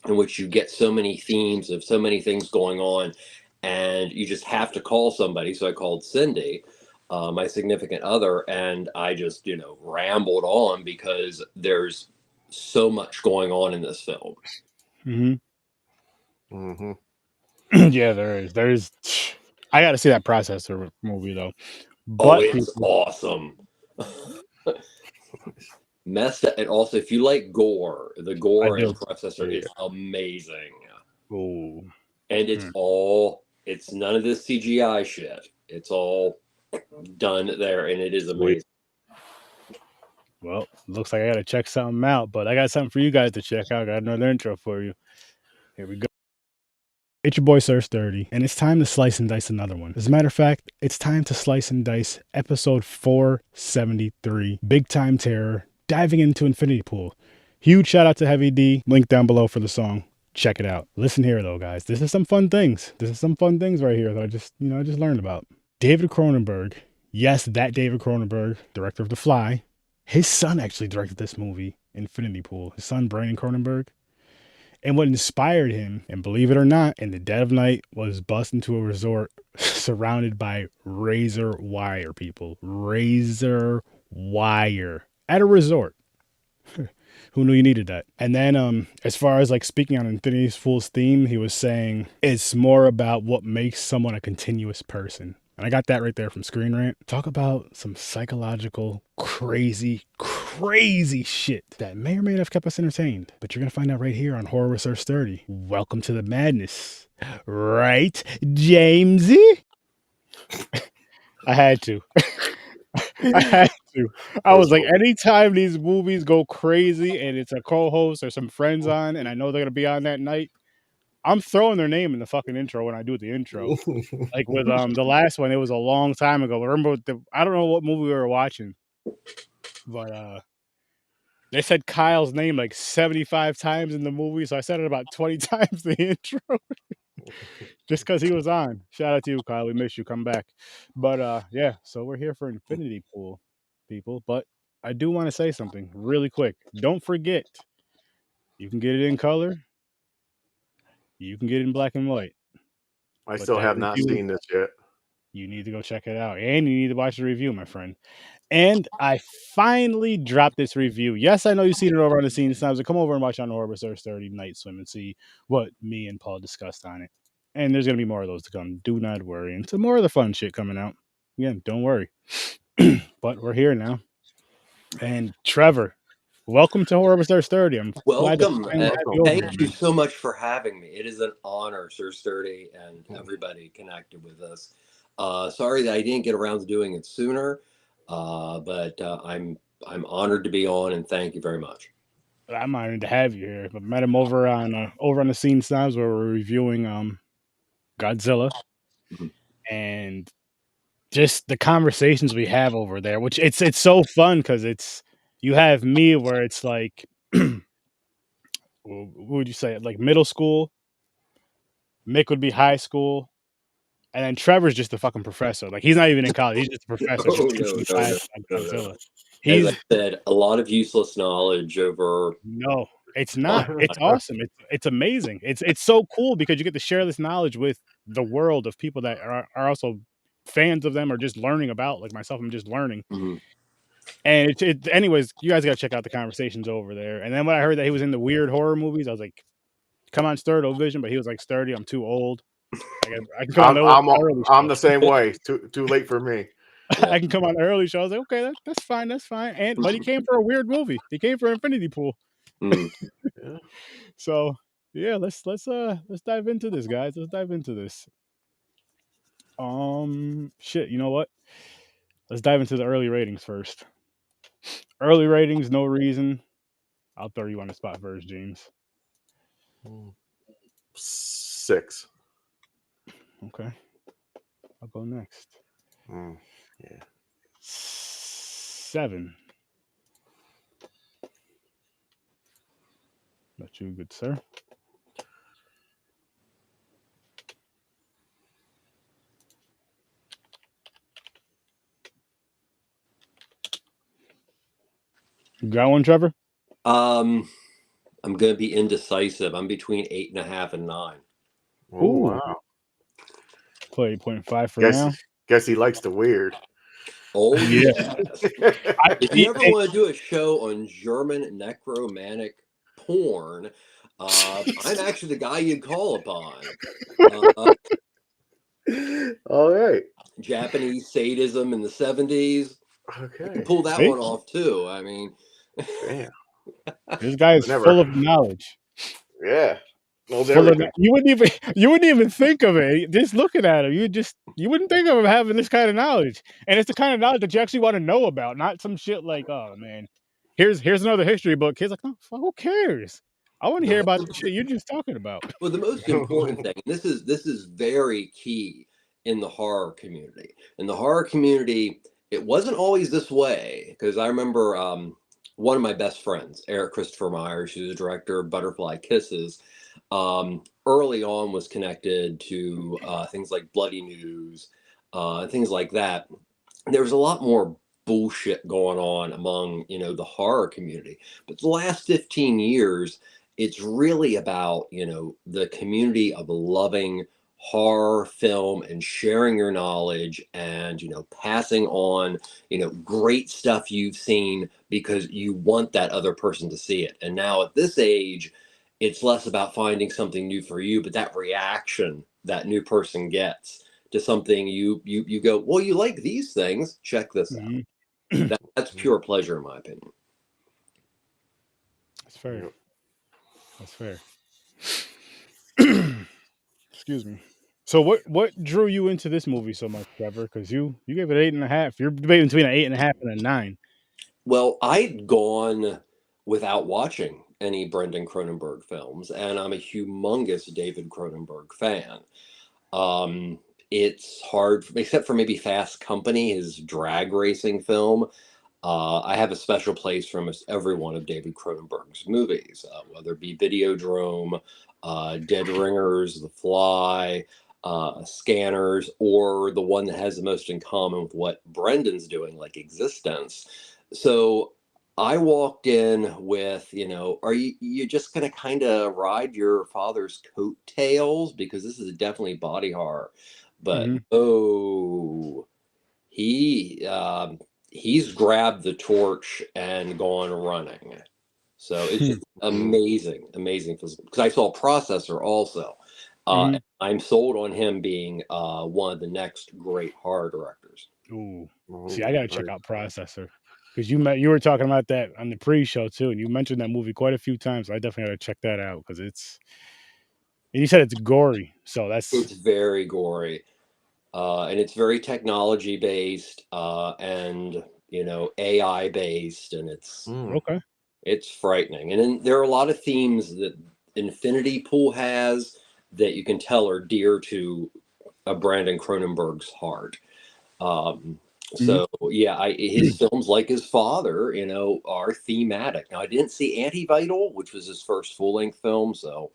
in which you get so many themes of so many things going on, and you just have to call somebody. So I called Cindy, my significant other, and I just, rambled on because there's so much going on in this film. Yeah, there is. There's. I got to see that Processor movie though. Oh, But it's awesome. Messed up. And also, if you like gore, the I gore do. in Processor is amazing. Oh. And it's none of this CGI shit. It's all done there, and it is amazing. Well, looks like I got to check something out, but I got something for you guys to check out. I got another intro for you. Here we go. It's your boy Sir Sturdy, and it's time to slice and dice another one. As a matter of fact, it's time to slice and dice episode 473, Big Time Terror, diving into Infinity Pool. Huge shout out to Heavy D, link down below for the song. Check it out. Listen here though, guys. This is some fun things. This is some fun things right here that I just learned about. David Cronenberg, yes, that David Cronenberg, director of The Fly, his son actually directed this movie, Infinity Pool. His son, Brandon Cronenberg. And what inspired him, and believe it or not, in the dead of night, was bust into a resort surrounded by razor wire, people. Razor wire. At a resort. Who knew you needed that? And then as far as like speaking on Infinity Pool's theme, he was saying it's more about what makes someone a continuous person. And I got that right there from Screen Rant. Talk about some psychological, crazy shit that may or may not have kept us entertained. But you're going to find out right here on Horror with Sir Sturdy. Welcome to the madness. Right, Jamesy? I had to. I had to. I was like, anytime these movies go crazy and it's a co-host or some friends on, and I know they're going to be on that night, I'm throwing their name in the fucking intro when I do the intro. Like with the last one, it was a long time ago. Remember I don't know what movie we were watching, but they said Kyle's name like 75 times in the movie, so I said it about 20 times the intro. Just because he was on. Shout out to you, Kyle. We miss you. Come back. But yeah, so we're here for Infinity Pool, people. But I do want to say something really quick. Don't forget, you can get it in color. You can get it in black and white. I still have not seen this yet. You need to go check it out. And you need to watch the review, my friend. And I finally dropped this review. Yes, I know you've seen it over on the scene times. So come over and watch on Horror Research 30 Night Swim and see what me and Paul discussed on it. And there's going to be more of those to come. Do not worry. And some more of the fun shit coming out. Again, don't worry. But we're here now. And Trevor, welcome to Horror Research 30. I'm Welcome. glad to have you over Thank you so much for having me. It is an honor, Sir Sturdy, and everybody connected with us. Sorry that I didn't get around to doing it sooner, but I'm honored to be on, and thank you very much. I'm honored to have you here. I met him over on the scene times where we're reviewing Godzilla, and just the conversations we have over there, which it's so fun because it's you have me where it's like what would you say, like middle school, Mick would be high school, and then Trevor's just a fucking professor. Like he's not even in college, he's just a professor. No. As I said, a lot of useless knowledge over. No, it's not. It's awesome. It's amazing. It's so cool because you get to share this knowledge with the world of people that are also fans of them or just learning about, like myself. I'm just learning. And anyways, you guys got to check out the conversations over there. And then when I heard that he was in the weird horror movies, I was like, come on, Sturdy Vision. But he was like, Sturdy, I'm too old. I can come on I'm the same way. Too late for me. Yeah. I can come on the early show. I was like, okay, that's fine. But he came for a weird movie. He came for Infinity Pool. Yeah. So yeah, let's dive into this, guys. Let's dive into this. Shit, you know what? Let's dive into the early ratings first. Early ratings, no reason. I'll throw you on the spot first, James. 6. Okay. I'll go next. Yeah. 7. Not you, good sir. You got one, Trevor? I I'm going to be indecisive. I'm between 8.5 and 9. Oh, Ooh. wow. Play 8.5 for now. Guess he likes the weird. Oh, Yeah. yes. If you ever want to do a show on German necromantic porn, I'm actually the guy you'd call upon. All right. Japanese sadism in the 70s. You can Okay. pull that See? one off too. I mean, Damn. This guy is Never. full of knowledge. Yeah. Knows Full of, everything. you wouldn't even think of it. Just looking at him, you wouldn't think of him having this kind of knowledge. And it's the kind of knowledge that you actually want to know about, not some shit like, oh man, here's another history book. Kids like, oh, who cares? I want to hear about the shit you're just talking about. well, the most important thing, this is very key in the horror community. In the horror community, it wasn't always this way, because I remember one of my best friends, Eric Christopher Myers, who's the director of Butterfly Kisses, early on was connected to things like Bloody News, things like that. There was a lot more bullshit going on among, the horror community. But the last 15 years, it's really about, the community of loving horror film and sharing your knowledge and, passing on, great stuff you've seen because you want that other person to see it. And now at this age, it's less about finding something new for you, but that reaction that new person gets to something you go, well, you like these things, check this out. That's pure pleasure in my opinion. That's fair. Yep. That's fair. Excuse me. So what drew you into this movie so much, Trevor? Because you gave it 8.5. You're debating between an 8.5 and a 9. Well, I'd gone without watching any Brendan Cronenberg films, and I'm a humongous David Cronenberg fan. It's hard, except for maybe Fast Company, his drag racing film. I have a special place for almost every one of David Cronenberg's movies, whether it be Videodrome, Dead Ringers, The Fly, Scanners, or the one that has the most in common with what Brendan's doing, like Existence. So I walked in with, are you just going to kind of ride your father's coattails? Because this is definitely body horror. But he's grabbed the torch and gone running. So it's just amazing because I saw Processor also. I'm sold on him being one of the next great horror directors. Ooh. See, I gotta check out Processor. Because you were talking about that on the pre-show too, and you mentioned that movie quite a few times. So I definitely gotta check that out because and you said it's gory, so It's very gory. And it's very technology based, and AI based, and okay. it's frightening. And then there are a lot of themes that Infinity Pool has that you can tell are dear to Brandon Cronenberg's heart. So yeah, his films, like his father, are thematic. Now I didn't see Antivital, which was his first full length film, so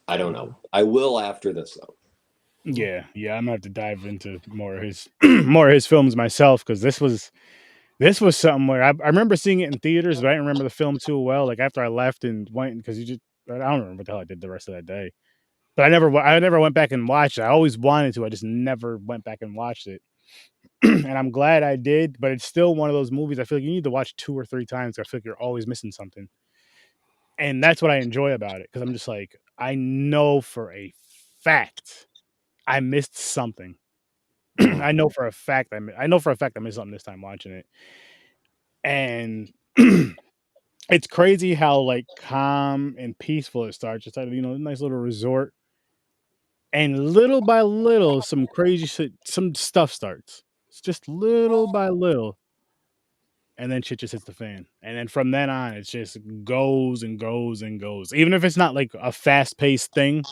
I don't know. I will after this though. Yeah, I'm gonna have to dive into more of his more of his films myself because this was something where I remember seeing it in theaters, but I didn't remember the film too well. Like after I left and went because I don't remember what the hell I did the rest of that day. But I never went back and watched it. I always wanted to. I just never went back and watched it. And I'm glad I did, but it's still one of those movies I feel like you need to watch 2 or 3 times. I feel like you're always missing something. And that's what I enjoy about it because I'm just like, I know for a fact I missed something. I know for a fact I missed something this time watching it. And it's crazy how like calm and peaceful it starts. Just like, a nice little resort. And little by little, some crazy shit, some stuff starts. It's just little by little. And then shit just hits the fan. And then from then on, it just goes and goes and goes. Even if it's not like a fast paced thing,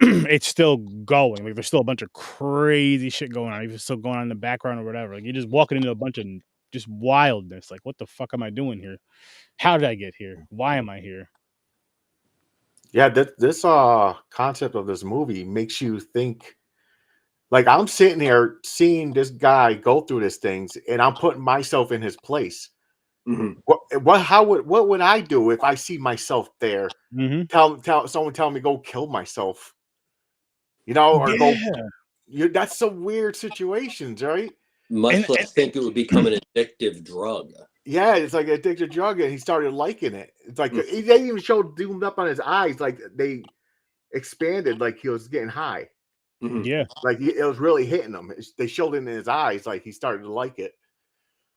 it's still going. Like there's still a bunch of crazy shit going on. Even still going on in the background or whatever. Like you're just walking into a bunch of just wildness. Like, what the fuck am I doing here? How did I get here? Why am I here? Yeah, this concept of this movie makes you think. Like I'm sitting here seeing this guy go through these things, and I'm putting myself in his place. Mhm. What would I do if I see myself there? Mm-hmm. Tell me go kill myself, or go. Yeah, That's some weird situations, right? Much and less think it would become an addictive drug. Yeah, it's like an addicted drug, and he started liking it. It's like Mm. they even showed zoomed up on his eyes, like they expanded, like he was getting high, Mhm. yeah, like it was really hitting him. They showed it in his eyes, like he started to like it.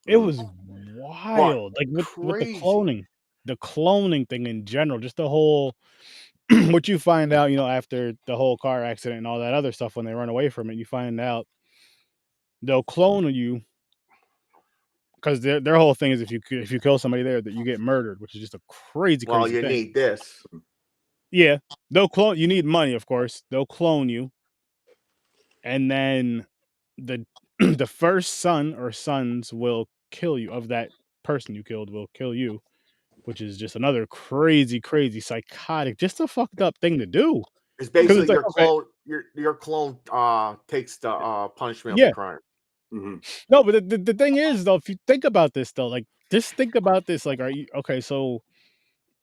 it Mm. was But wild. Like with crazy. the cloning thing in general, just the whole what you find out, after the whole car accident and all that other stuff when they run away from it, you find out they'll clone you because their whole thing is if you kill somebody there that you get murdered, which is just a Well, crazy you thing. need this. Yeah, they'll clone. You need money, of course. They'll clone you, and then the the first son or sons will kill you of that person you killed will kill you, which is just another crazy, psychotic, just a fucked up thing to do. It's Because basically it's like, your okay, clone. Your clone takes the punishment of the yeah, crime. Mhm. no, but the thing is though, if you think about this though, like just think about this, like, are you okay? So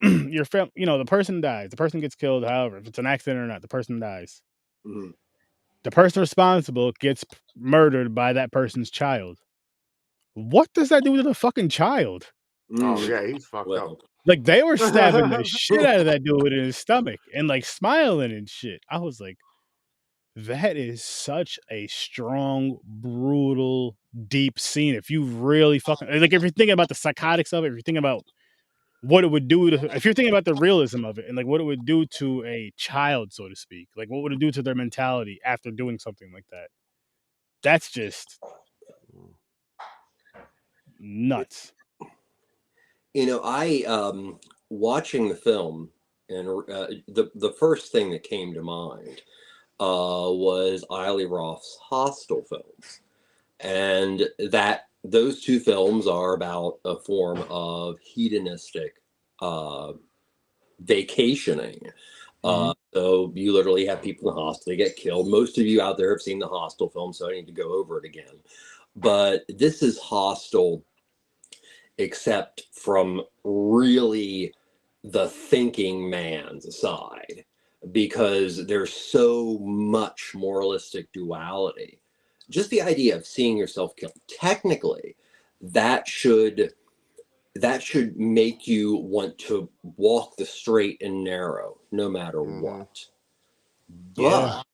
your the person dies, the person gets killed. However, if it's an accident or not, the person dies. Mhm. The person responsible gets murdered by that person's child. What does that do to the fucking child? Oh Mm. yeah, he's fucked up. Well, Like they were stabbing the shit out of that dude in his stomach and like smiling and shit. I was like, that is such a strong, brutal, deep scene. If you really fucking like, if you're thinking about the psychotics of it, if you're thinking about what it would do to, if you're thinking about the realism of it and like what it would do to a child, so to speak, like what would it do to their mentality after doing something like that? That's just nuts. I watching the film, and the first thing that came to mind was Eiley Roth's Hostel films, and that those two films are about a form of hedonistic uh, vacationing. Mhm. So you literally have people in the hostel, they get killed. Most of you out there have seen the Hostel film, so I need to go over it again. But this is Hostel, except from really the thinking man's side, because there's so much moralistic duality. Just the idea of seeing yourself killed, technically, that should that should make you want to walk the straight and narrow no matter Mm-hmm. what. Yeah. But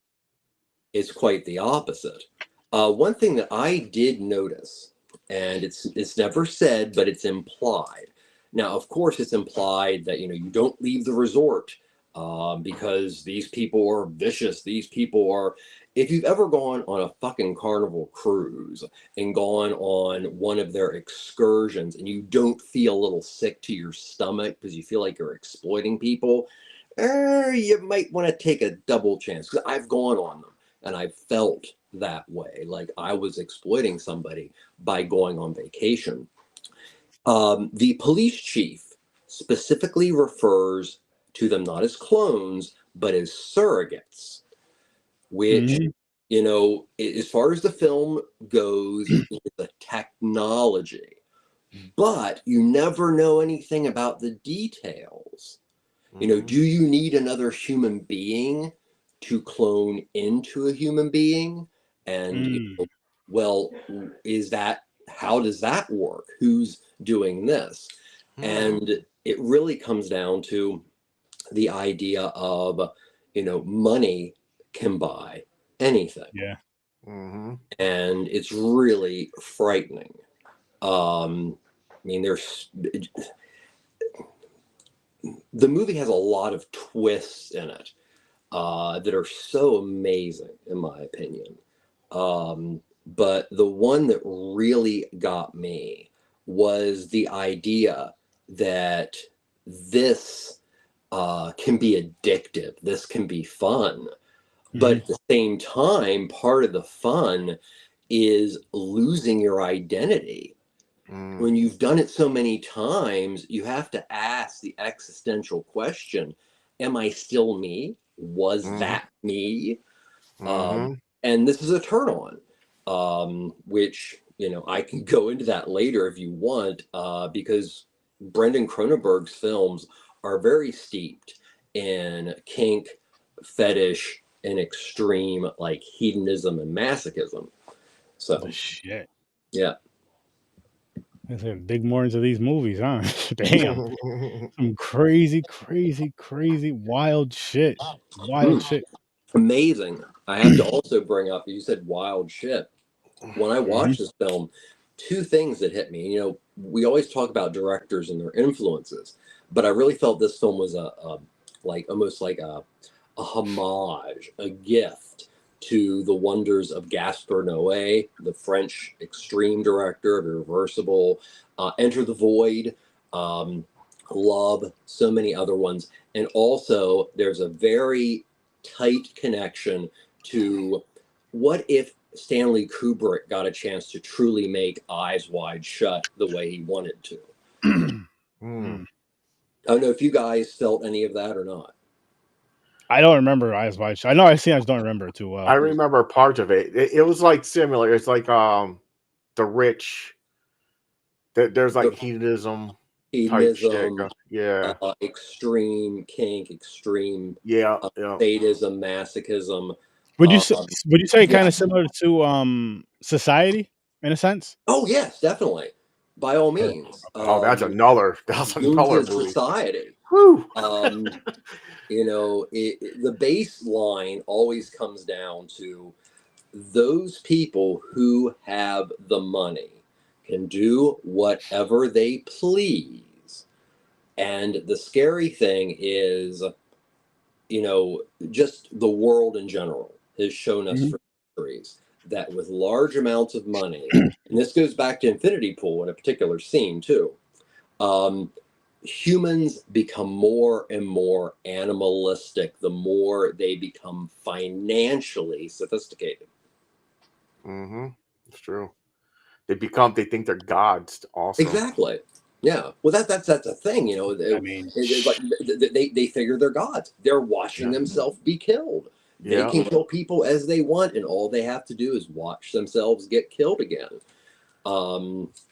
it's quite the opposite. One thing that I did notice, and it's never said, but it's implied. Now, of course, it's implied that you don't leave the resort because these people are vicious. These people are. If you've ever gone on a fucking Carnival cruise and gone on one of their excursions and you don't feel a little sick to your stomach because you feel like you're exploiting people, you might want to take a double chance, because I've gone on them and I felt that way, like I was exploiting somebody by going on vacation. The police chief specifically refers to them not as clones, but as surrogates, which, Mhm. as far as the film goes, is a technology, but you never know anything about the details. Mm-hmm. Do you need another human being to clone into a human being? And, Mm. well, how does that work? Who's doing this? Hmm. And it really comes down to the idea of, money can buy anything. Yeah. Mm-hmm. And it's really frightening. I mean, the movie has a lot of twists in it that are so amazing, in my opinion. But the one that really got me was the idea that this can be addictive, this can be fun. But Mhm. at the same time, part of the fun is losing your identity. Mm. When you've done it so many times, you have to ask the existential question: am I still me? Was Mm-hmm. that me? Um, Mm-hmm. and this is a turn on, which I can go into that later if you want, because Brendan Cronenberg's films are very steeped in kink, fetish, and extreme like hedonism and masochism. So The shit. yeah. I said dig more into these movies, huh? Damn. Some crazy, crazy, crazy, wild shit. Wild shit. Amazing. I have to also bring up, you said wild shit. When I watched this film, two things that hit me. We always talk about directors and their influences, but I really felt this film was almost like a homage, a gift to the wonders of Gaspar Noé, the French extreme director of Irreversible, Enter the Void, Love, so many other ones. And also, there's a very tight connection to what if Stanley Kubrick got a chance to truly make Eyes Wide Shut the way he wanted to. I don't know if you guys felt any of that or not. I don't remember Eyes Wide Shut. I know I've seen. I just don't remember it too well. I remember part of it. It was like similar. It's like the rich. There's like hedonism type shit. Yeah. Extreme kink, extreme sadism, masochism. Would you say kind of similar to Society in a sense? Oh yes, definitely. By all means. That's another movie. Society. Whew. The baseline always comes down to those people who have the money can do whatever they please. And the scary thing is, just the world in general has shown us for centuries that with large amounts of money, and this goes back to Infinity Pool in a particular scene too, humans become more and more animalistic the more they become financially sophisticated. It's true. They think they're gods also. Exactly. Yeah. Well, that's a thing, they figure they're gods. They're watching themselves be killed. They can kill people as they want, and all they have to do is watch themselves get killed again.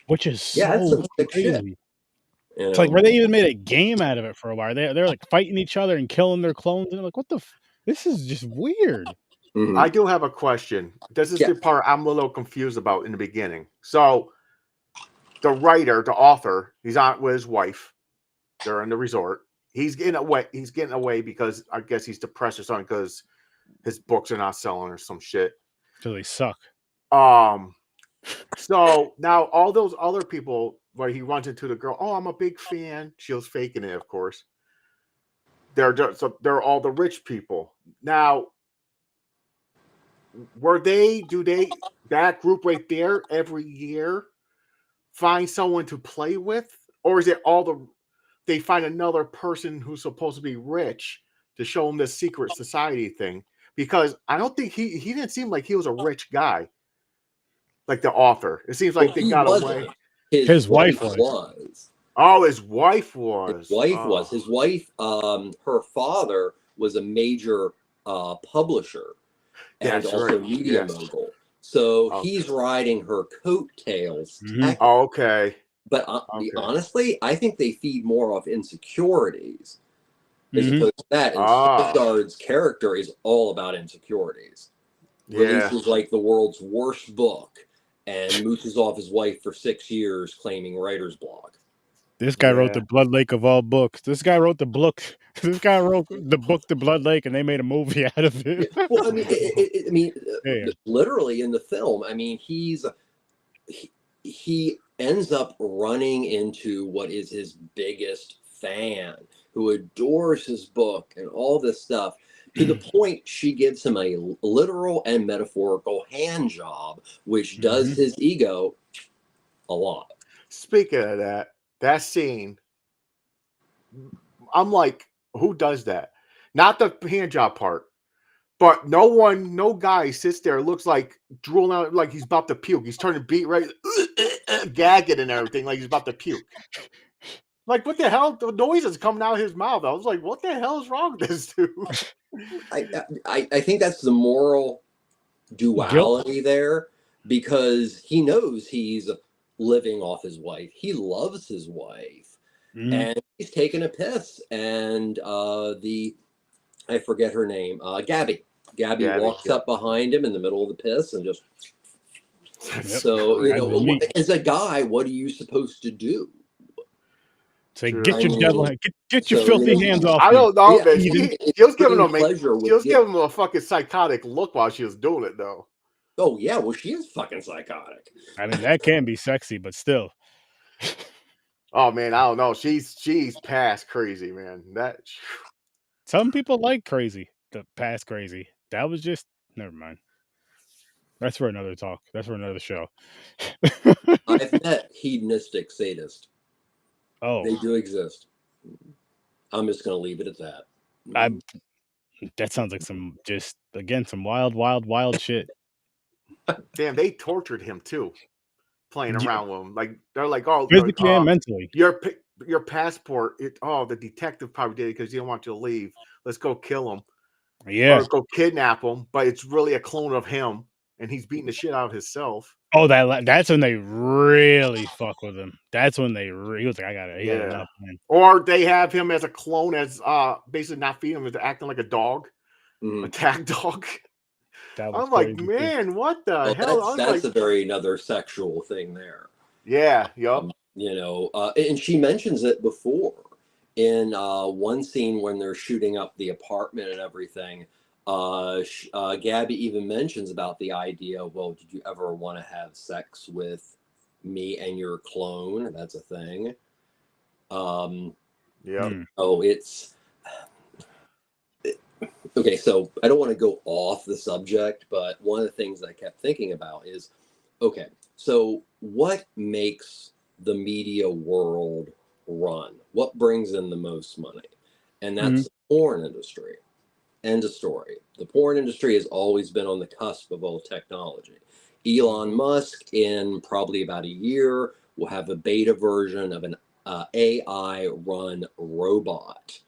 Which is so crazy. It's like where they even made a game out of it for a while. They're like fighting each other and killing their clones, and they're like, what the? This is just weird. I do have a question. This is the part I'm a little confused about in the beginning. So the writer, the author, he's out with his wife. They're in the resort. He's getting away because I guess he's depressed or something because his books are not selling or some shit. So they suck. So now all those other people where he runs into the girl, oh, I'm a big fan. She was faking it, of course. They're all the rich people. Now, that group right there every year find someone to play with? Or is it they find another person who's supposed to be rich to show them this secret society thing? Because I don't think he didn't seem like he was a rich guy. Like the author. It seems like they got away. His wife was. Oh, his wife was. His wife, her father was a major publisher and also media mogul. So he's riding her coattails. Okay. But honestly, I think they feed more off insecurities as opposed to that. And Skarsgård's character is all about insecurities. Releases like the world's worst book and mooches off his wife for 6 years claiming writer's block. This guy wrote the Blood Lake of all books. This guy wrote the book. This guy wrote the book, The Blood Lake, and they made a movie out of it. Well, I mean, literally in the film, I mean, he ends up running into what is his biggest fan, who adores his book and all this stuff, to the point she gives him a literal and metaphorical hand job, which does his ego a lot. Speaking of that scene, I'm like, who does that? Not the hand job part, but no guy sits there, looks like drooling out, like he's about to puke. He's turning beat right, gagging and everything, like he's about to puke. Like, what the hell? The noise is coming out of his mouth. I was like, what the hell is wrong with this dude? I think that's the moral duality there. because he knows he's living off his wife. He loves his wife, and he's taking a piss. And I forget her name, Gabby. Gabby walks up behind him in the middle of the piss and just. So, you know, as a guy, what are you supposed to do? Say, get your devil, get your filthy hands off. I don't know, man. She was giving him giving him a fucking psychotic look while she was doing it, though. Oh yeah, well, she is fucking psychotic. I mean, that can be sexy, but still. Oh man, I don't know. She's past crazy, man. That some people like crazy, the past crazy. That was just never mind. That's for another talk. That's for another show. I've met hedonistic sadists. Oh, they do exist. I'm just gonna leave it at that. That sounds like some some wild shit. Damn, they tortured him too, playing around with him. Like they're like, oh, physically and mentally. Your passport. The detective probably did it because he didn't want you to leave. Let's go kill him. Yeah, or go kidnap him. But it's really a clone of him, and he's beating the shit out of himself. Oh, that's when they really fuck with him. That's when he was like, I got it. He had enough, man. Or they have him as a clone, as basically not feeding him, as acting like a dog, attack dog. I'm like, man, what the hell? That's a very another sexual thing there. Yeah, yup. You know, and she mentions it before in one scene when they're shooting up the apartment and everything. Gabby even mentions about the idea, well, did you ever want to have sex with me and your clone? That's a thing. Yeah. Oh, okay, so I don't want to go off the subject, but one of the things I kept thinking about is, okay, so what makes the media world run? What brings in the most money? And that's the porn industry. End of story. The porn industry has always been on the cusp of all technology. Elon Musk, in probably about a year, will have a beta version of an AI-run robot.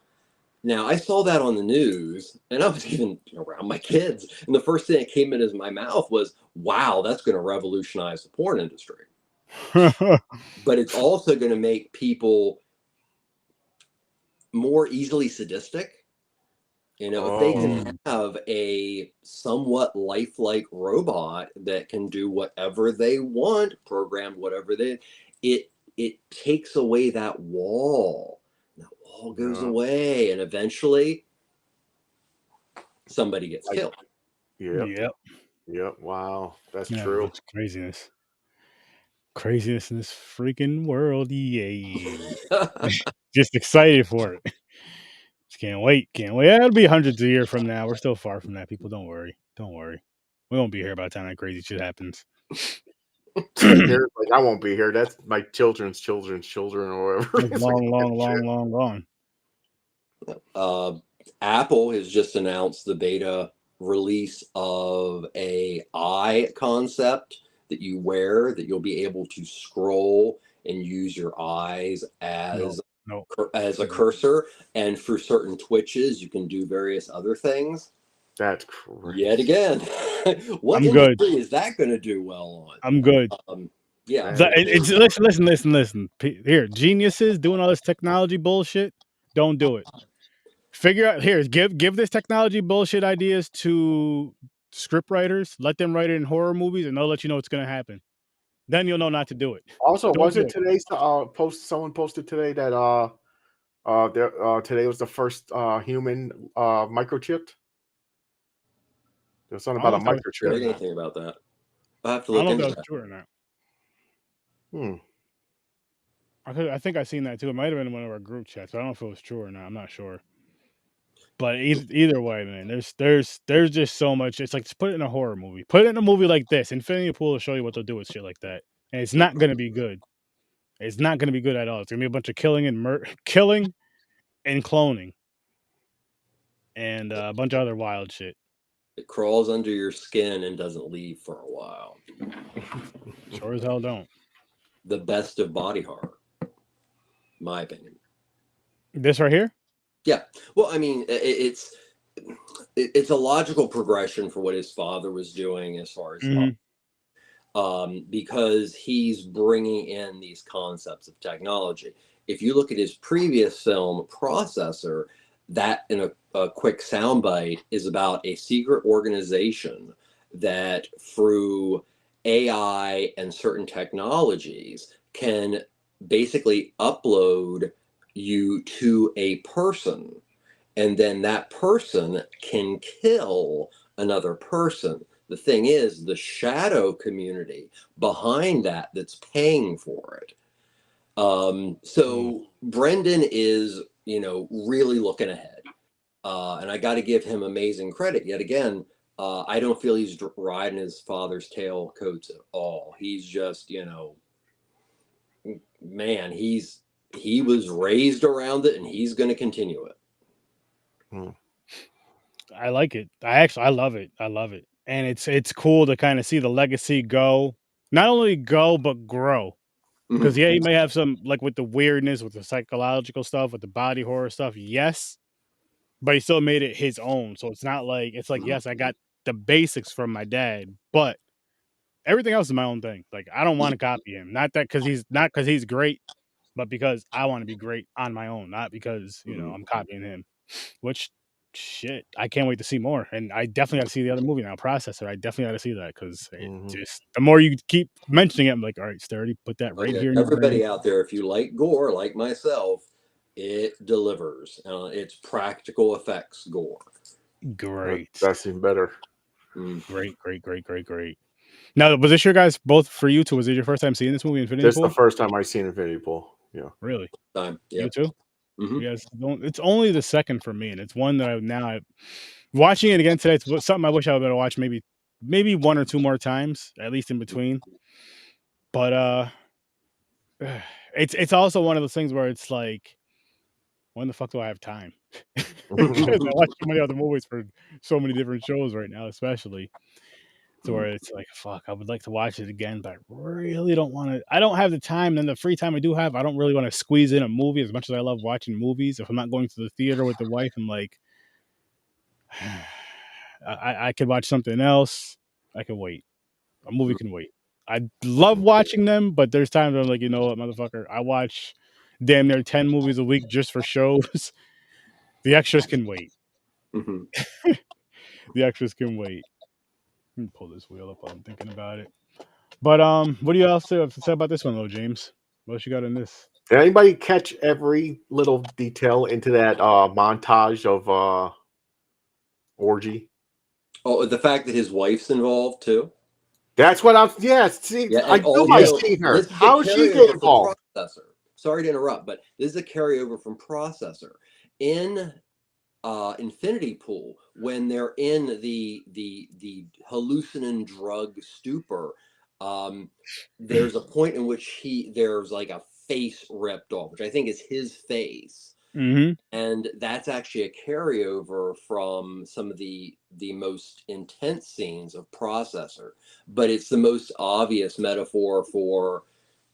Now, I saw that on the news, and I was even around my kids, and the first thing that came into my mouth was, wow, that's going to revolutionize the porn industry. But it's also going to make people more easily sadistic. You know, if they can have a somewhat lifelike robot that can do whatever they want, program whatever it takes away that wall. That wall goes away, and eventually somebody gets killed. Yep. Wow, that's true. It's craziness. Craziness in this freaking world. Yay. Just excited for it. Just can't wait. It'll be hundreds of years from now. We're still far from that, people. Don't worry. We won't be here by the time that crazy shit happens. I won't be here. That's my children's children or whatever. Long gone. Apple has just announced the beta release of a eye concept that you wear, that you'll be able to scroll and use your eyes as a cursor, and for certain twitches you can do various other things. That's crazy. Yet again. What industry is that going to do well on? I'm good. Yeah. Listen. Here, geniuses doing all this technology bullshit, don't do it. Figure out here, give this technology bullshit ideas to script writers, let them write it in horror movies, and they'll let you know what's going to happen. Then you'll know not to do it. Also, today's post? Someone posted today that today was the first human microchipped. There's something about a microchip. Anything about that? I have to look into that. True or not. I think I seen that too. It might have been in one of our group chats. I don't know if it was true or not. I'm not sure. But either way, man, there's just so much. It's like, just put it in a horror movie. Put it in a movie like this. Infinity Pool will show you what they'll do with shit like that, and it's not gonna be good. It's not gonna be good at all. It's gonna be a bunch of killing and cloning, and a bunch of other wild shit. It crawls under your skin and doesn't leave for a while. Sure as hell don't. The best of body horror, my opinion. This right here? Yeah. Well, I mean, it's a logical progression for what his father was doing as far as because he's bringing in these concepts of technology. If you look at his previous film, Processor, that in a quick soundbite is about a secret organization that through AI and certain technologies can basically upload you to a person, and then that person can kill another person. The thing is, the shadow community behind that's paying for it. So Brendan is, really looking ahead. And I got to give him amazing credit. Yet again, I don't feel he's riding his father's tail coats at all. He's just, man, he was raised around it, and he's going to continue it. I like it. I love it. I love it. And it's cool to kind of see the legacy go, not only go, but grow. Because yeah, he may have some, like, with the weirdness, with the psychological stuff, with the body horror stuff, yes, but he still made it his own. So it's not like, it's like, yes, I got the basics from my dad, but everything else is my own thing. Like, I don't want to copy him. Not because he's great, but because I want to be great on my own, not because I'm copying him. Which, shit, I can't wait to see more. And I definitely got to see the other movie now, Processor. I definitely got to see that, because just the more you keep mentioning it, I'm like, all right, Sturdy, put that right here in your Everybody brain. out there, if you like gore, like myself, it delivers. It's practical effects gore. Great. That's even better. Great. Now, was this your guys, both for you two, was it your first time seeing this movie, Infinity This is Pool? the first time I've seen Infinity Pool. Yeah. Really? Time. You too? Mm-hmm. Yes. It's only the second for me, and it's one that I'm watching it again today. It's something I wish I would better watch maybe one or two more times, at least in between. But it's also one of those things where it's like, when the fuck do I have time? Because I watch so many other movies for so many different shows right now, especially. To where it's like, fuck, I would like to watch it again, but I really don't want to. I don't have the time. And the free time I do have, I don't really want to squeeze in a movie. As much as I love watching movies, if I'm not going to the theater with the wife, I'm like, I could watch something else. I can wait. A movie can wait. I love watching them, but there's times where I'm like, you know what, motherfucker, I watch damn near 10 movies a week just for shows. The extras can wait. The extras can wait. Let me pull this wheel up while I'm thinking about it. But what do you else have to say about this one, though, James? What else you got in this? Did anybody catch every little detail into that montage of orgy? Oh, the fact that his wife's involved too. That's what I'm. Yes, see, Yeah, I and knew I also seen her. this is a How did she get carryover from involved? Processor. Sorry to interrupt, but this is a carryover from Processor. In Infinity Pool, when they're in the hallucinant drug stupor, there's a point in which there's like a face ripped off, which I think is his face. Mm-hmm. And that's actually a carryover from some of the most intense scenes of Processor, but it's the most obvious metaphor for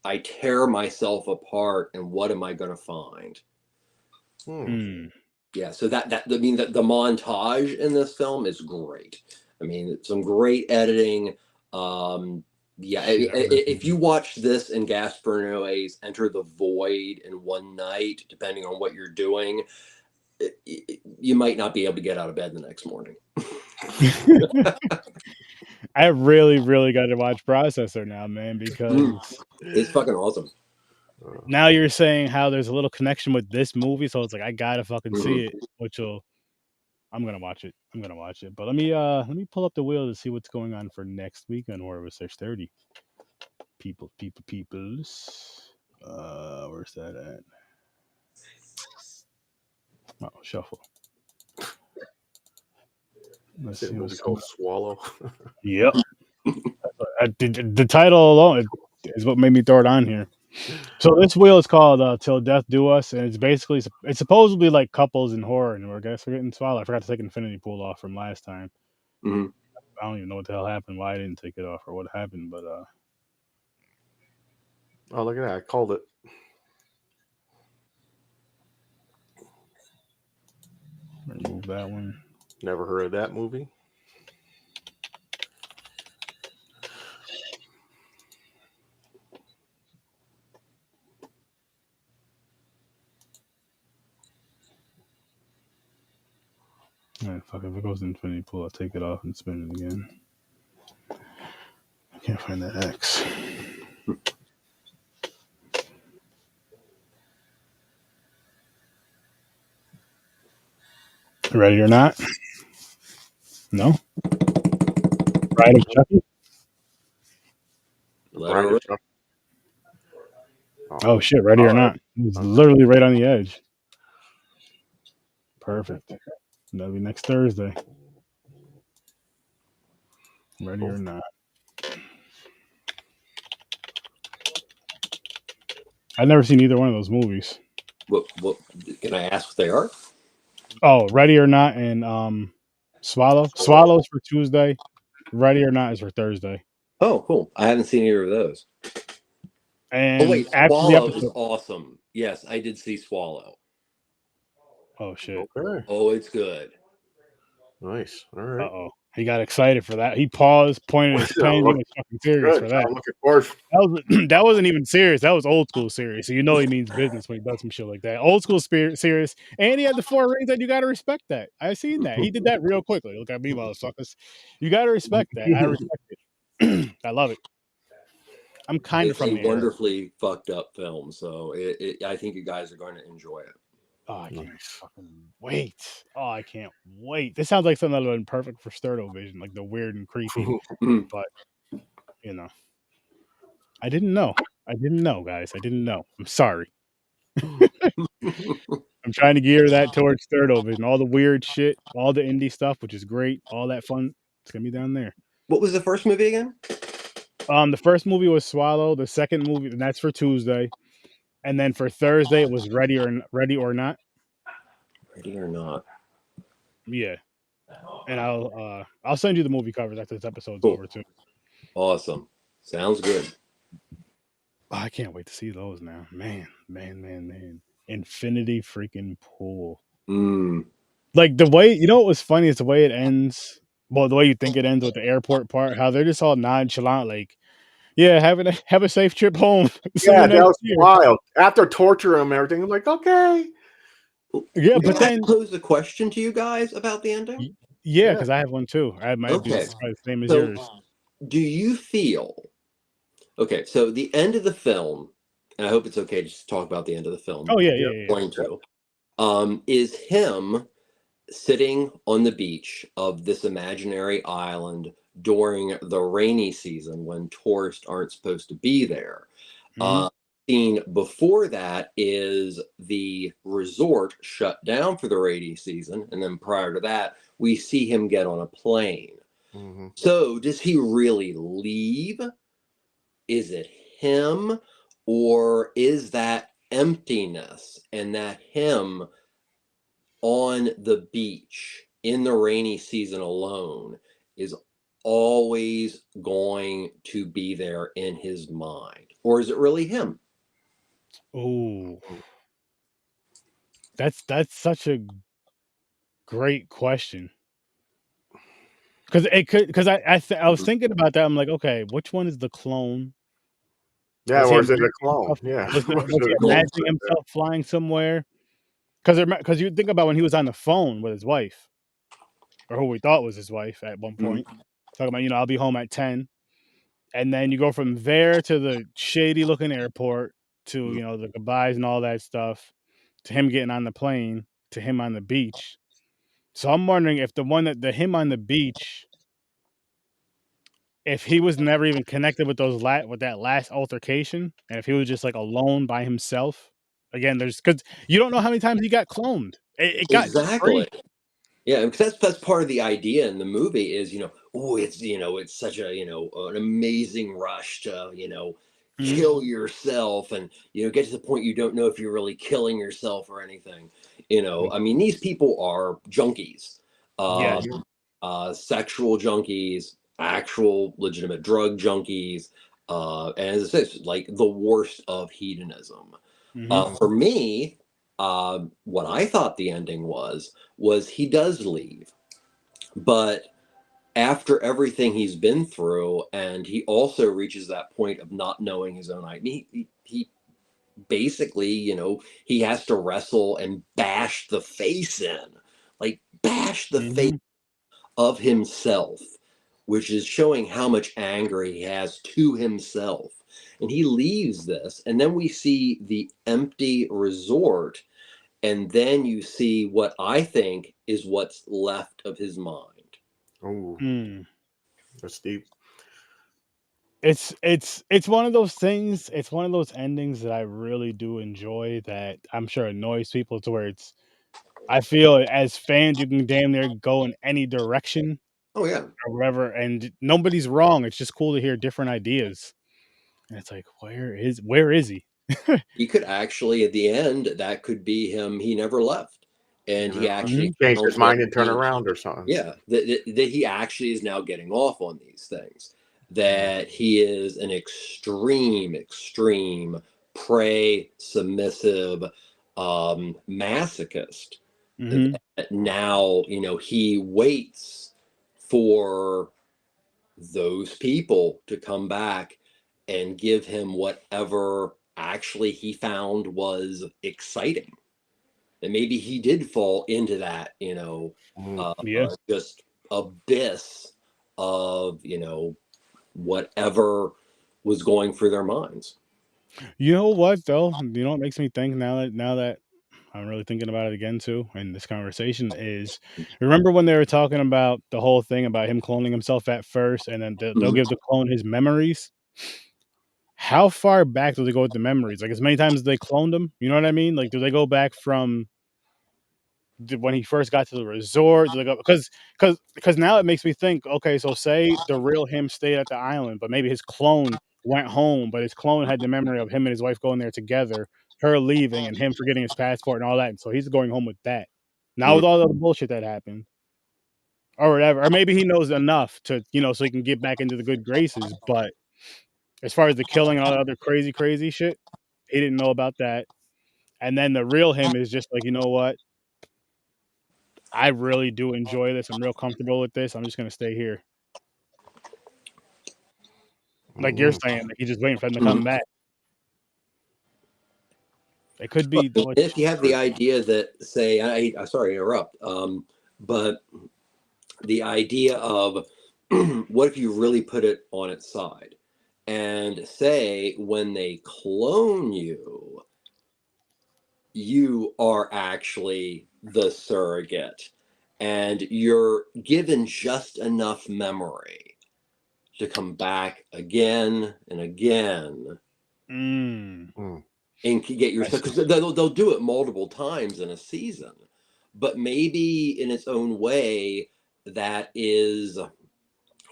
I tear myself apart, and what am I going to find? Yeah, so that I mean the montage in this film is great. I mean, some great editing. Yeah, if you watch this and Gaspar Noé's Enter the Void in one night, depending on what you're doing, you might not be able to get out of bed the next morning. I really got to watch Processor now, man, because it's fucking awesome. Now you're saying how there's a little connection with this movie, so it's like I gotta fucking see it. I'm gonna watch it. But let me pull up the wheel to see what's going on for next week on Horror Search 30. Peoples. Where's that at? Oh, shuffle. Let's see what's Go swallow. Yep. The title alone is what made me throw it on here. So this wheel is called "Till Death Do Us," and it's supposedly like couples in horror, and we're getting swallowed. I forgot to take Infinity Pool off from last time. Mm-hmm. I don't even know what the hell happened, why I didn't take it off, or what happened, but oh, look at that! I called it. remove that one. Never heard of that movie. Man, fuck, if it goes to infinity pool, I'll take it off and spin it again. I can't find that X. Ready or not? No? Bride of Chucky? Letter of Oh shit, ready or not? It's literally right on the edge. Perfect. That'll be next Thursday. Ready or not. I've never seen either one of those movies. what can I ask what they are? Oh, Ready or Not and Swallow. Swallow's for Tuesday. Ready or Not is for Thursday. Oh, cool. I haven't seen either of those. And Oh wait, after the Swallow is episode, awesome. Yes, I did see Swallow. oh shit. Okay. Oh, it's good. Nice. All right. Uh-oh. He got excited for that. He paused, pointed his pen. He was fucking serious for that. I'm looking forward. That wasn't even serious. That was old school serious. So you know he means business when he does some shit like that. Old school serious. And he had the 4 rings, and you got to respect that. I seen that. He did that real quickly. Look at me, motherfuckers. You got to respect that. I respect it. I love it. I'm kind of It's from a the era. wonderfully fucked up film, so I think you guys are going to enjoy it. Oh, I can't fucking wait. Oh, I can't wait. This sounds like something that would have been perfect for Sterto Vision, like the weird and creepy. But, you know, I didn't know. I didn't know, guys. I didn't know. I'm sorry. I'm trying to gear that towards Sterto Vision. All the weird shit, all the indie stuff, which is great. All that fun. It's going to be down there. What was the first movie again? The first movie was Swallow. The second movie, and that's for Tuesday. And then for Thursday, it was Ready or Not. Ready or Not. Yeah. And I'll send you the movie covers after this episode's Cool. over too. Awesome. Sounds good. Oh, I can't wait to see those now. Man. Infinity freaking pool. Like the way, you know what was funny is the way it ends. Well, the way you think it ends with the airport part, how they're just all nonchalant, like, yeah, have a safe trip home. Yeah, that was wild. After torturing him and everything, I'm like, okay. Yeah, but then pose a question to you guys about the ending. Yeah, because I have one too. I have my Okay. the same as So, yours. do you feel? Okay, so the end of the film, and I hope it's okay to just talk about the end of the film. Oh yeah. Going to, is him sitting on the beach of this imaginary island during the rainy season when tourists aren't supposed to be there. Scene before that is the resort shut down for the rainy season, and then prior to that, we see him get on a plane. So, does he really leave? Is it him, or is that emptiness and that him on the beach in the rainy season alone is always going to be there in his mind? Or is it really him? Oh, that's such a great question. Because it could, because I was thinking about that. I'm like, okay, which one is the clone? Yeah, or is it a clone? Yeah, was he imagining himself flying somewhere? Because you think about when he was on the phone with his wife, or who we thought was his wife at one point, talking about, I'll be home at 10, and then you go from there to the shady looking airport to the goodbyes and all that stuff, to him getting on the plane, to him on the beach. So I'm wondering if the him on the beach, if he was never even connected with with that last altercation, and if he was just like alone by himself. Again, because you don't know how many times he got cloned. It got exactly. Yeah, because that's part of the idea in the movie is, it's such a, an amazing rush to, kill yourself and, get to the point you don't know if you're really killing yourself or anything. I mean, these people are junkies, sexual junkies, actual legitimate drug junkies. And as I say, like the worst of hedonism. For me, what I thought the ending was he does leave, but after everything he's been through, and he also reaches that point of not knowing his own identity, he basically, he has to wrestle and bash the face in. Like, bash the face of himself, which is showing how much anger he has to himself. And he leaves this, and then we see the empty resort, and then you see what I think is what's left of his mind. Oh, that's deep. It's one of those things. It's one of those endings that I really do enjoy. That I'm sure annoys people to where it's. I feel as fans, you can damn near go in any direction Oh yeah. or whatever, and nobody's wrong. It's just cool to hear different ideas. And it's like, where is he? He could actually, at the end, that could be him. He never left, and he actually Change found his mind what and turn he- around or something. Yeah, that he actually is now getting off on these things. That he is an extreme prey, submissive, masochist. That now, he waits for those people to come back and give him whatever actually he found was exciting. And maybe he did fall into that, Yeah. just abyss of, whatever was going through their minds. You know what though? You know what makes me think now that I'm really thinking about it again too in this conversation is remember when they were talking about the whole thing about him cloning himself at first and then they'll give the clone his memories? How far back do they go with the memories? Like as many times as they cloned him? You know what I mean? Like do they go back from when he first got to the resort? Do they go because now it makes me think, okay, so say the real him stayed at the island, but maybe his clone went home, but his clone had the memory of him and his wife going there together, her leaving and him forgetting his passport and all that. And so he's going home with that. Now with all the bullshit that happened. Or whatever. Or maybe he knows enough to, so he can get back into the good graces. But as far as the killing and all the other crazy shit, he didn't know about that. And then the real him is just like, you know what? I really do enjoy this. I'm real comfortable with this. I'm just gonna stay here. Like you're saying, like he's just waiting for him to come back. It could be If you have the idea that, say, I sorry to interrupt, but the idea of what if you really put it on its side and say when they clone you, you are actually the surrogate and you're given just enough memory to come back again and again and get yourself, because they'll do it multiple times in a season, but maybe in its own way that is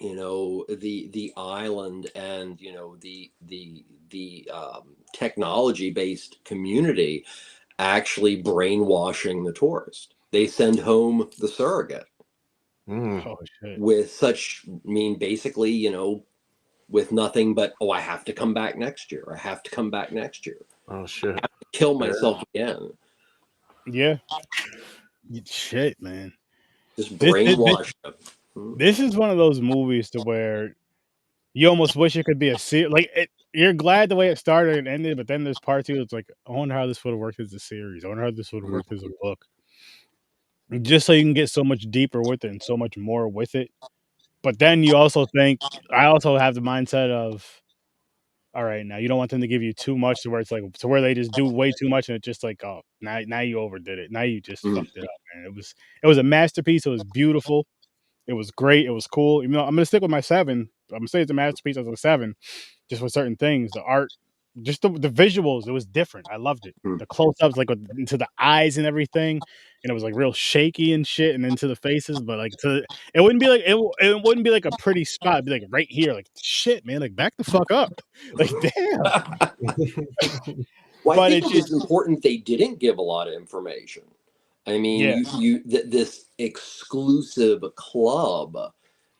the island and the technology based community actually brainwashing the tourist. They send home the surrogate Oh shit. with such, basically, with nothing but, I have to come back next year. I have to come back next year. Oh shit. I have to kill myself again. Yeah. Shit, man. Just brainwash them. This is one of those movies to where you almost wish it could be a series. Like you're glad the way it started and ended, but then there's part two. It's like, I wonder how this would have worked as a series. I wonder how this would have worked as a book. Just so you can get so much deeper with it and so much more with it. But then you also think, I also have the mindset of, all right, now you don't want them to give you too much to where it's like, to where they just do way too much and it's just like, oh, now you overdid it. Now you just fucked it up, man. It was a masterpiece. It was beautiful. It was great. It was cool. Even though I'm gonna stick with my 7. I'm gonna say it's a masterpiece as a 7, just with certain things. The art, just the visuals, it was different. I loved it. The close-ups, like into the eyes and everything, and it was like real shaky and shit, and into the faces. But like, it wouldn't be like it wouldn't be like a pretty spot. It'd be like right here, like shit, man, like back the fuck up, like damn. Well, But I think it was important they didn't give a lot of information. I mean, this exclusive club,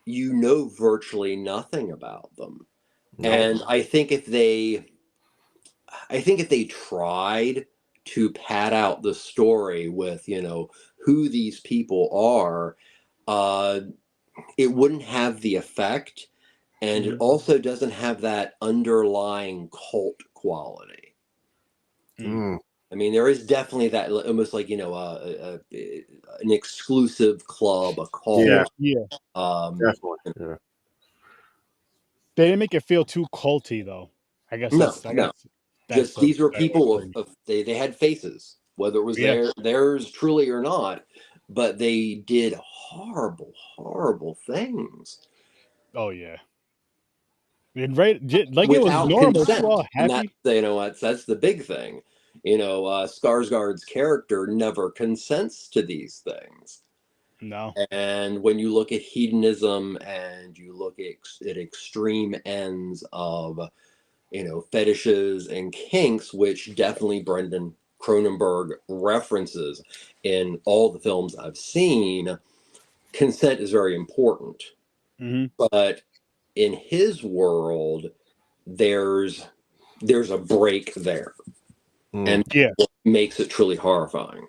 virtually nothing about them. No. And I think if they tried to pad out the story with, who these people are, it wouldn't have the effect. And it also doesn't have that underlying cult quality. I mean, there is definitely that almost like, you know, an exclusive club, a cult. Yeah. Yeah. Definitely. Yeah. They didn't make it feel too culty though. I guess No, that's just a these were better word people for it. of they had faces, whether it was Yeah. theirs truly or not, but they did horrible things Oh yeah. And right, like it was without normal. People all consent, and happy. you know what, that's the big thing. You know, Skarsgård's character never consents to these things. No. And when you look at hedonism and you look at extreme ends of, you know, fetishes and kinks, which definitely Brendan Cronenberg references in all the films I've seen, consent is very important. Mm-hmm. But in his world, there's a break there, and Yeah. what makes it truly horrifying.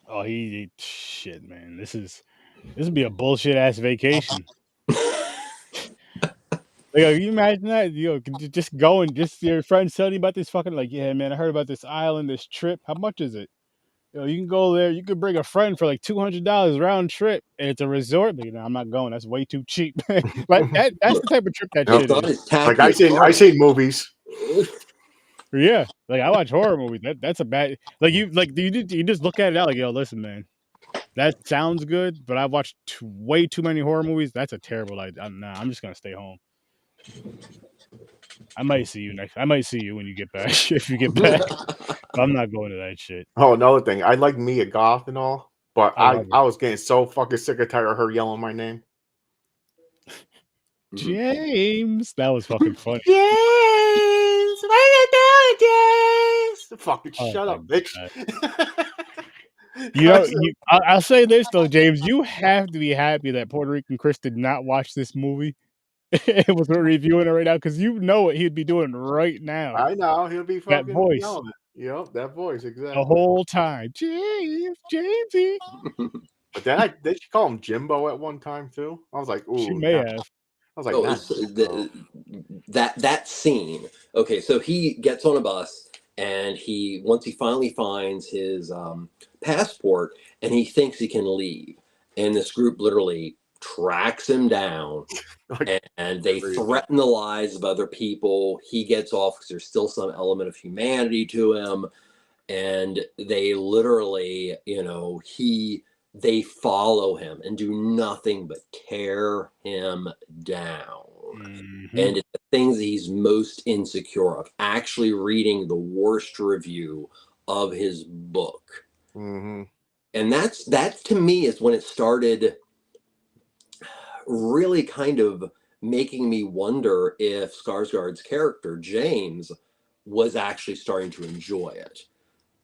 Oh, shit, man. This would be a bullshit ass vacation. Like, you imagine that? Just going, just your friends telling you about this fucking, like, yeah, man, I heard about this island, this trip. How much is it? You can go there. You could bring a friend for like $200 round trip, and it's a resort. But, I'm not going. That's way too cheap. Like that's the type of trip that shit is. Like I seen movies. Yeah, like I watch horror movies. That's a bad. Like you just look at it out like, yo, listen, man, that sounds good, but I've watched way too many horror movies. That's a terrible idea. Nah, I'm just gonna stay home. I might see you when you get back. If you get back, I'm not going to that shit. Oh, another thing. I like Mia Goth and all, but I I was getting so fucking sick and tired of her yelling my name. James, that was fucking funny. James, what are you doing, James? Fucking shut up, bitch. I'll say this though, James. You have to be happy that Puerto Rican Chris did not watch this movie. It was reviewing it right now because you know what he'd be doing right now. I know he'll be fucking that voice. yelling. Yep, that voice exactly The whole time. Jamesy. But then did she call him Jimbo at one time too? I was like, ooh, she may have. I was like, that scene. Okay, so he gets on a bus and once he finally finds his passport and he thinks he can leave, and this group literally tracks him down and they threaten the lives of other people. He gets off because there's still some element of humanity to him, and they literally, they follow him and do nothing but tear him down. Mm-hmm. And it's the things he's most insecure of, actually reading the worst review of his book. Mm-hmm. And that to me is when it started really kind of making me wonder if Skarsgård's character, James, was actually starting to enjoy it.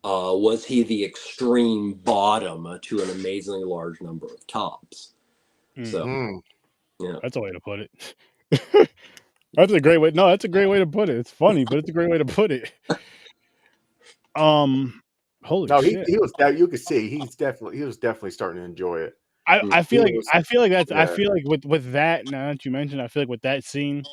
Was he the extreme bottom to an amazingly large number of tops? Mm-hmm. So, yeah. That's a way to put it. That's a great way. No, that's a great way to put it. It's funny, but it's a great way to put it. Holy shit. He was that you could see he was definitely starting to enjoy it. I feel like with that, now that you mentioned, I feel like with that scene,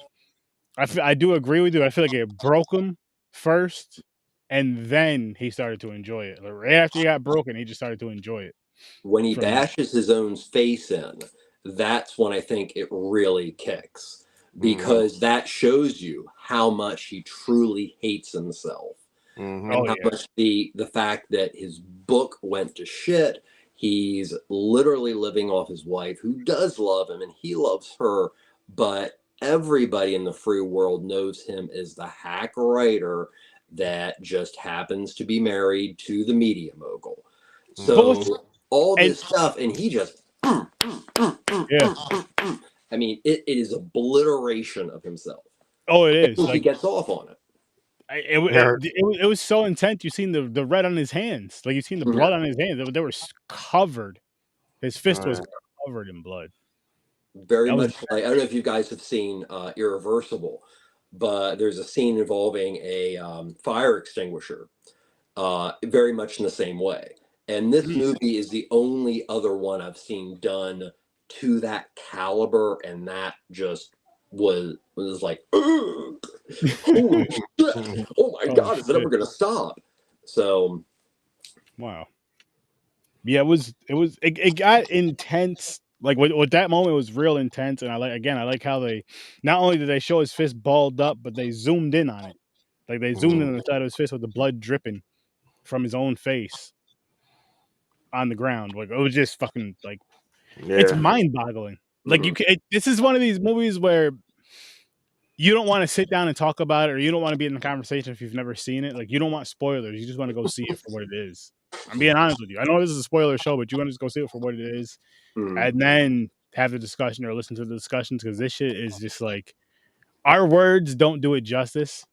I do agree with you. I feel like it broke him first, and then he started to enjoy it. Like right after he got broken, he just started to enjoy it. When he bashes his own face in, that's when I think it really kicks, because that shows you how much he truly hates himself. Mm-hmm. And how much the fact that his book went to shit. He's literally living off his wife, who does love him and he loves her, but everybody in the free world knows him as the hack writer that just happens to be married to the media mogul. So all this stuff, and he just I mean, it is obliteration of himself. Oh, it is. He gets off on it. It was so intense. You seen the red on his hands, like you seen the blood on his hands. They were covered. His fist was covered in blood. Very much like, I don't know if you guys have seen Irreversible, but there's a scene involving a fire extinguisher, very much in the same way. And this movie is the only other one I've seen done to that caliber, and that just was like, oh my God, is it ever going to stop? So, wow. Yeah, it got intense. Like with that moment was real intense, and I like how they not only did they show his fist balled up, but they zoomed in on it. Like they zoomed in on the side of his fist with the blood dripping from his own face on the ground. Like it was just fucking like it's mind boggling. Like this is one of these movies where you don't want to sit down and talk about it, or you don't want to be in the conversation if you've never seen it. Like you don't want spoilers. You just want to go see it for what it is. I'm being honest with you. I know this is a spoiler show, but you want to just go see it for what it is, and then have the discussion or listen to the discussions, because this shit is just like our words don't do it justice.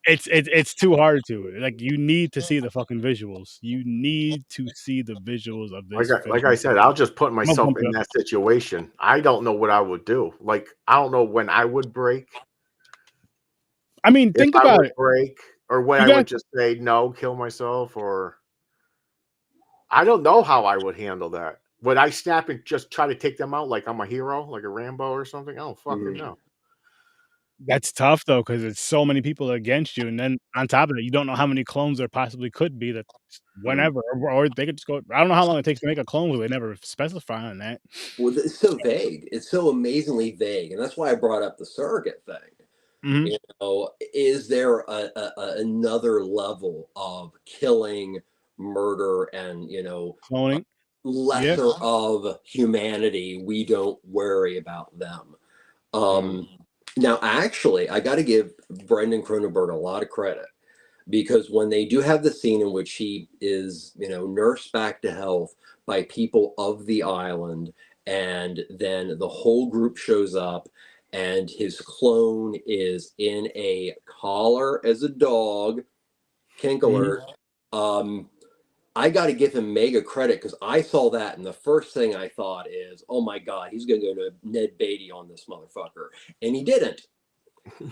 It's too hard to. Like you need to see the fucking visuals. You need to see the visuals of this. Like I said, I'll just put myself in that situation. I don't know what I would do. Like I don't know when I would break. I mean, think about it. Break, or when I would just say no, kill myself, or I don't know how I would handle that. Would I snap and just try to take them out like I'm a hero, like a Rambo or something? I don't fucking know. That's tough though, because it's so many people against you, and then on top of it, you don't know how many clones there possibly could be. That whenever, or they could just go. I don't know how long it takes to make a clone, but they never specify on that. Well, it's so vague. It's so amazingly vague, and that's why I brought up the surrogate thing. You know, is there another level of killing, murder, and cloning, lesser of humanity? We don't worry about them. Now, actually, I got to give Brendan Cronenberg a lot of credit, because when they do have the scene in which he is, nursed back to health by people of the island, and then the whole group shows up, and his clone is in a collar as a dog, kink alert. I got to give him mega credit, because I saw that, and the first thing I thought is, oh my God, he's going to go to Ned Beatty on this motherfucker. And he didn't,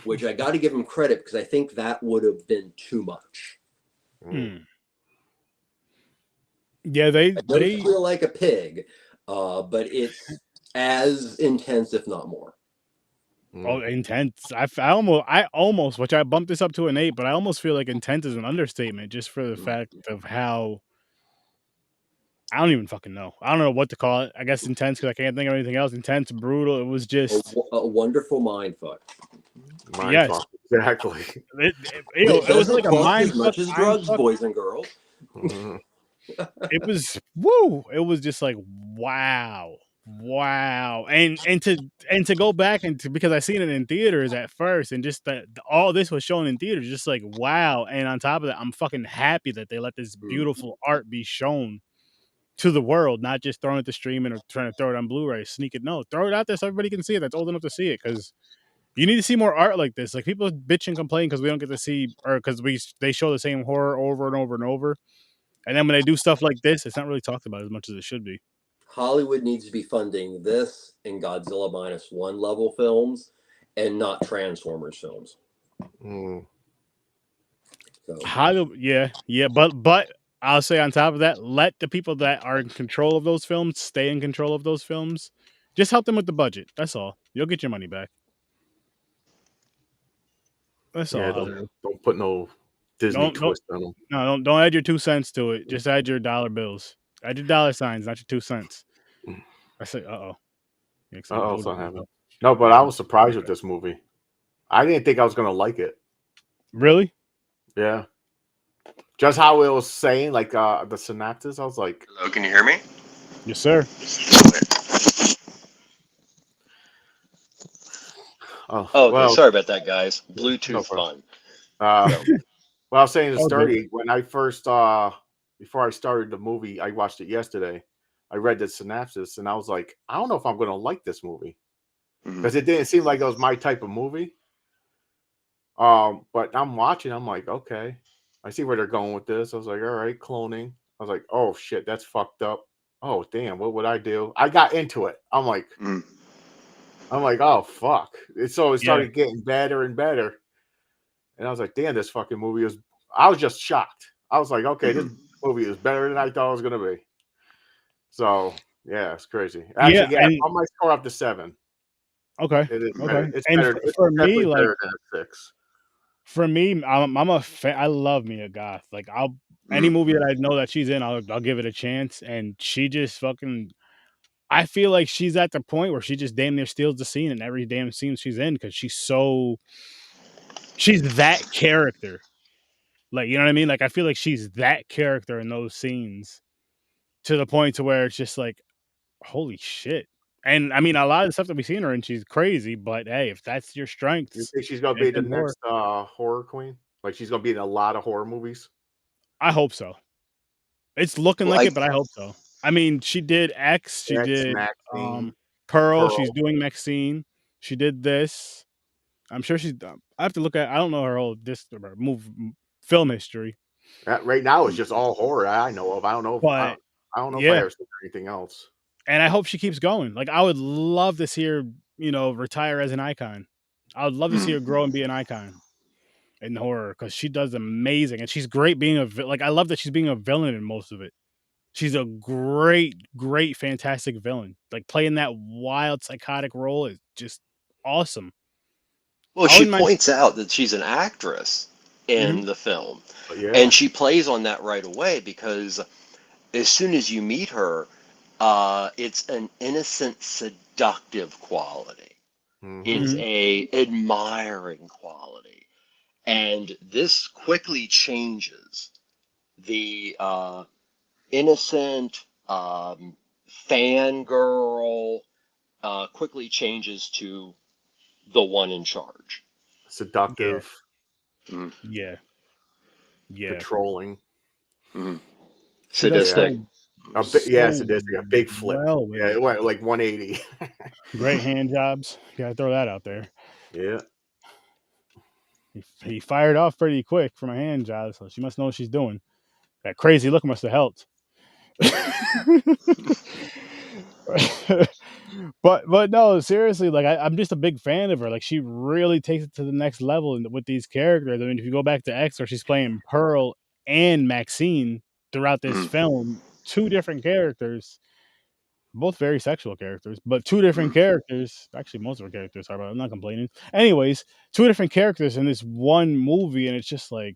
which I got to give him credit, because I think that would have been too much. Yeah, they feel like a pig, but it's as intense, if not more. Oh, intense! I almost, which I bumped this up to an 8, but I almost feel like intense is an understatement, just for the fact of how I don't even fucking know. I don't know what to call it. I guess intense, because I can't think of anything else. Intense, brutal. It was just a wonderful mind fuck. Fuck, exactly. It was like a mind as much as drugs, boys and girls. It was woo. It was just like wow, and to go back and because I seen it in theaters at first, and just that all this was shown in theaters, just like wow. And on top of that, I'm fucking happy that they let this beautiful art be shown to the world, not just throwing it to streaming or trying to throw it on Blu-ray, sneak it. No, throw it out there so everybody can see it. That's old enough to see it, because you need to see more art like this. Like people bitch and complain because we don't get to see, or because they show the same horror over and over and over. And then when they do stuff like this, it's not really talked about as much as it should be. Hollywood needs to be funding this and Godzilla -1 level films, and not Transformers films. So. Yeah, but I'll say on top of that, let the people that are in control of those films stay in control of those films. Just help them with the budget. That's all. You'll get your money back. That's all. Don't put no Disney twist on them. No, don't add your 2 cents to it. Just add your dollar bills. Add your dollar signs, not your 2 cents. I say, something happened. No, but I was surprised with this movie. I didn't think I was gonna like it. Really? Yeah. Just how it was saying, like the synopsis, I was like, "Hello, can you hear me?" Yes, sir. Well, sorry about that, guys. Bluetooth fun. Well, I was saying it's 30. When I first before I started the movie, I watched it yesterday. I read the synopsis, and I was like, I don't know if I'm going to like this movie, because it didn't seem like it was my type of movie. But I'm watching. I'm like, okay, I see where they're going with this. I was like, all right, cloning. I was like, oh shit, that's fucked up. Oh damn, what would I do? I got into it. I'm like, oh fuck. So it started getting better and better. And I was like, damn, this fucking movie is. I was just shocked. I was like, okay, this movie is better than I thought it was gonna be. So yeah, it's crazy. Actually, I might score up to 7. Okay. It's okay. It's and better. For it's me, like better than a 6. For me, I'm a fan. I love Mia Goth. Like any movie that I know that she's in, I'll give it a chance. And she just fucking. I feel like she's at the point where she just damn near steals the scene in every damn scene she's in because she's that character. Like, you know what I mean? Like, I feel like she's that character in those scenes to the point to where it's just like, holy shit. And I mean, a lot of the stuff that we've seen her in, she's crazy. But hey, if that's your You strengths, think she's gonna be the next horror queen? Like she's gonna be in a lot of horror movies? I hope so. It's looking like it, but I hope so. I mean, she did X, she did Maxine, Pearl, she's doing Maxine, she did this. I'm sure she's. I have to look at. I don't know her whole film history. Right now, it's just all horror I know of. I don't know. But I don't know if I ever seen anything else. And I hope she keeps going. Like, I would love to see her, retire as an icon. I would love to see her grow and be an icon in horror because she does amazing, and she's great being I love that she's being a villain in most of it. She's a great, fantastic villain. Like, playing that wild, psychotic role is just awesome. Well, she points out that she's an actress in the film. And she plays on that right away because as soon as you meet her, it's an innocent, seductive quality. It's a admiring quality. And this quickly changes the innocent fangirl quickly changes to the one in charge. Seductive. Yeah. Controlling. Sadistic. Sadistic. A big flip. It went like 180. Great hand jobs. Gotta throw that out there. Yeah. He fired off pretty quick from a hand job, so she must know what she's doing. That crazy look must have helped. but no, seriously, like I'm just a big fan of her. Like, she really takes it to the next level with these characters. I mean, if you go back to X, where she's playing Pearl and Maxine throughout this film, two different characters, both very sexual characters, but two different characters. Actually, most of her characters are, but I'm not complaining. Anyways, two different characters in this one movie, and it's just like,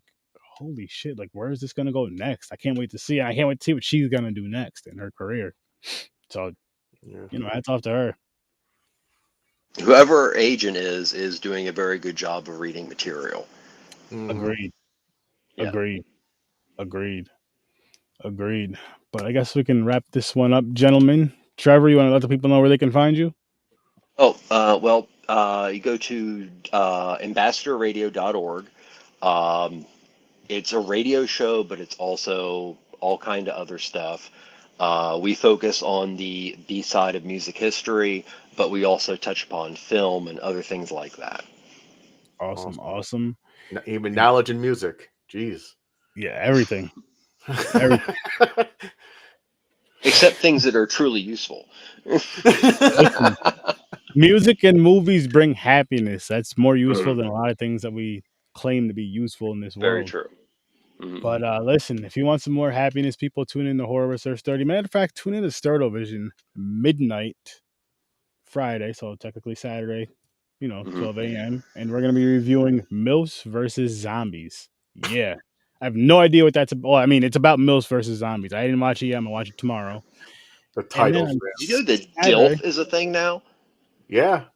holy shit, like, where is this gonna go next? I can't wait to see. I can't wait to see what she's gonna do next in her career. So, hats off to her. Whoever her agent is doing a very good job of reading material. Agreed. But I guess we can wrap this one up, gentlemen. Trevor, you want to let the people know where they can find you? Oh, you go to ambassadorradio.org. It's a radio show, but it's also all kind of other stuff. We focus on the B side of music history, but we also touch upon film and other things like that. Awesome. Even knowledge and music. Jeez. Yeah, everything. Except things that are truly useful. Listen, music and movies bring happiness. That's more useful than a lot of things that we claim to be useful in this world. Very true. But listen, if you want some more happiness, people, tune in to Horror Research 30. Matter of fact, tune in to Sturdo Vision midnight Friday, so technically Saturday, 12 a.m. And we're going to be reviewing MILFs versus Zombies. Yeah. I have no idea what that's about. Well, I mean, it's about MILFs versus Zombies. I didn't watch it yet. I'm going to watch it tomorrow. The title. You know that DILF is a thing now? Yeah.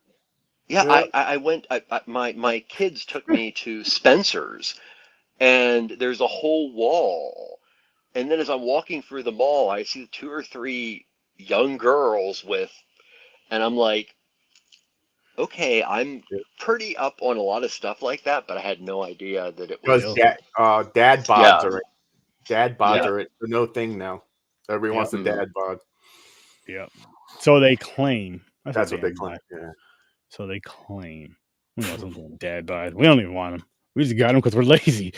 Yeah, I went, my kids took me to Spencer's, and there's a whole wall. And then as I'm walking through the mall, I see 2 or 3 young girls and I'm like, okay, I'm pretty up on a lot of stuff like that, but I had no idea that it was. Because dad bods are it. Dad bods are it. It's no thing now. Everybody wants a dad bod. Yeah. So they claim. That's what they claim. Yeah. So they claim. We want some dad bod. We don't even want them. We just got them because we're lazy.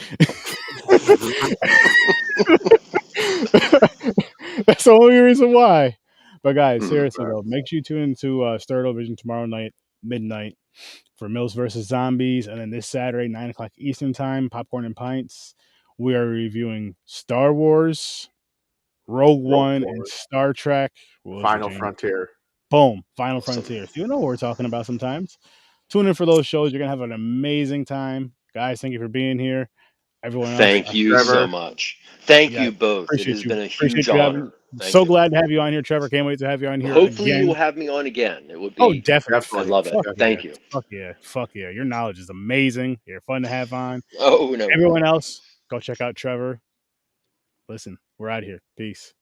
That's the only reason why. But guys, seriously though, make sure you tune into Sturdo Vision tomorrow night, midnight, for MILFs versus Zombies, and then this Saturday, 9:00 Eastern Time, Popcorn and Pints. We are reviewing Star Wars, Rogue One, and Star Trek. Final Frontier. Boom, Final Frontier. So you know what we're talking about sometimes. Tune in for those shows. You're gonna have an amazing time. Guys, thank you for being here. Everyone else, Thank you so much. Thank you both. It has been a huge honor. So glad to have you on here, Trevor. Can't wait to have you on here. Hopefully again. you will have me on again. It would be. Oh, definitely. I love it. Thank you. Fuck yeah. Your knowledge is amazing. You're fun to have on. Oh, no. Everyone else, go check out Trevor. Listen, we're out of here. Peace.